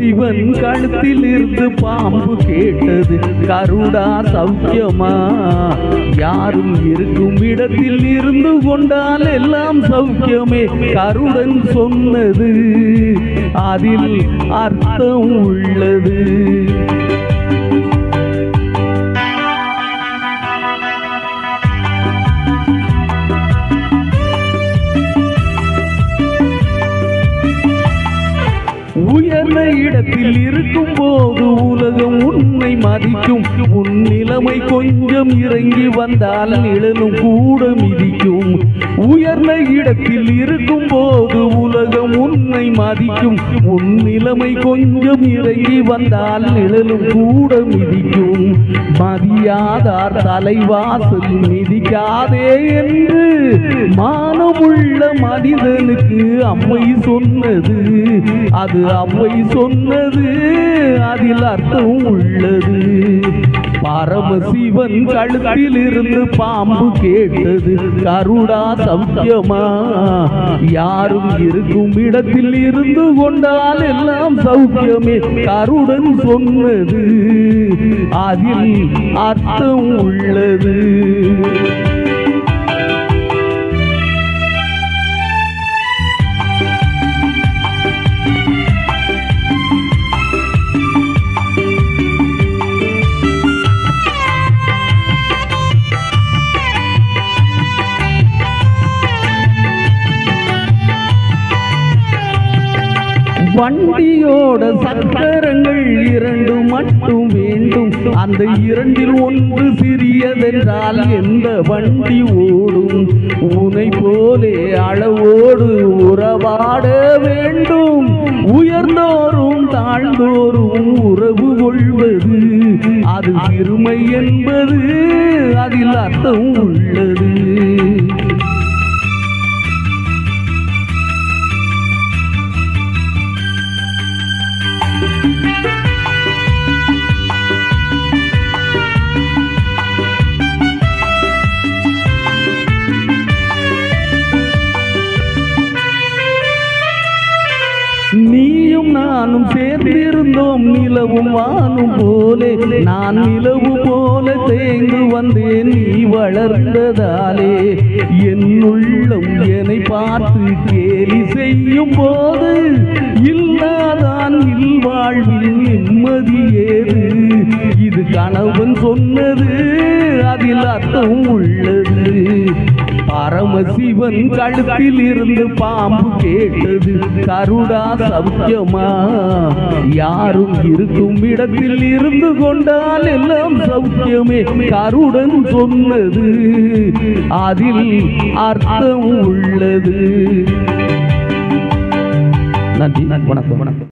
சிவன் கழுத்தில் இருந்து பாம்பு கேட்டது, கருடா சௌக்கியமா? யாரும் இருக்கும் இடத்தில் இருந்து கொண்டால் எல்லாம் சௌக்கியமே. கருடன் சொன்னது அதில் அர்த்தம் உள்ளது. உயர்ந்த இடத்தில் இருக்கும் போது உலகம் உன்னை மதிக்கும். உன் நிலைமை கொஞ்சம் இறங்கி வந்தால் நிழலும் கூட மிதிக்கும். உயர்ந்த இடத்தில் இருக்கும் போது உலகம் உன்னை மதிக்கும். உன் நிலைமை கொஞ்சம் இறங்கி வந்தால் நிழலும் கூட மிதிக்கும். மதியாதார் தலைவாசல் மிதிக்காதே என்று மானமுள்ள மனிதனுக்கு அம்மை சொன்னது. அது அம்மை சொன்னது, அதில் அர்த்தம் உள்ளது. பரமசிவன் கழுத்தில் இருந்து பாம்பு கேட்டது, கருடா சௌக்கியமா? யாரும் இருக்கும் இடத்தில் இருந்து கொண்டால் எல்லாம் சௌக்கியமே. கருடன் சொன்னது அதில் அர்த்தம் உள்ளது. வண்டியோட சக்கரங்கள் இரண்டு மட்டும் வேண்டும். அந்த இரண்டில் ஒன்று சிறியதென்றால் எந்த வண்டி ஓடும்? உனை போலே அளவோடு உறவாட வேண்டும். உயர்ந்தோறும் தாழ்ந்தோறும் உறவு கொள்வது அது சிறுமை என்பது அதில் அர்த்தம் உள்ளது. நீயும் நானும் சேர்ந்திருந்தோம் நிலவும் வானும் போலே. நான் நிலவு போல தேய்ந்து வந்தேன் நீ வளர்ந்ததாலே. என் உள்ளம் என்னை பார்த்து கேலி செய்யும் போது இல்லாதான் இல்வாழ்வில் நிம்மதி ஏது? இது கணவன் சொன்னது, அதில் அர்த்தம் உள்ளது. பரமசிவன் கழுத்தில் இருந்து பாம்பு கேட்டது, கருடா சௌக்கியமா? யாரும் இருக்கும் இடத்தில் இருந்து கொண்டால் எல்லாம் சௌக்கியமே. கருடன் சொன்னது அதில் அர்த்தம் உள்ளது. நன்றி, வணக்கம்.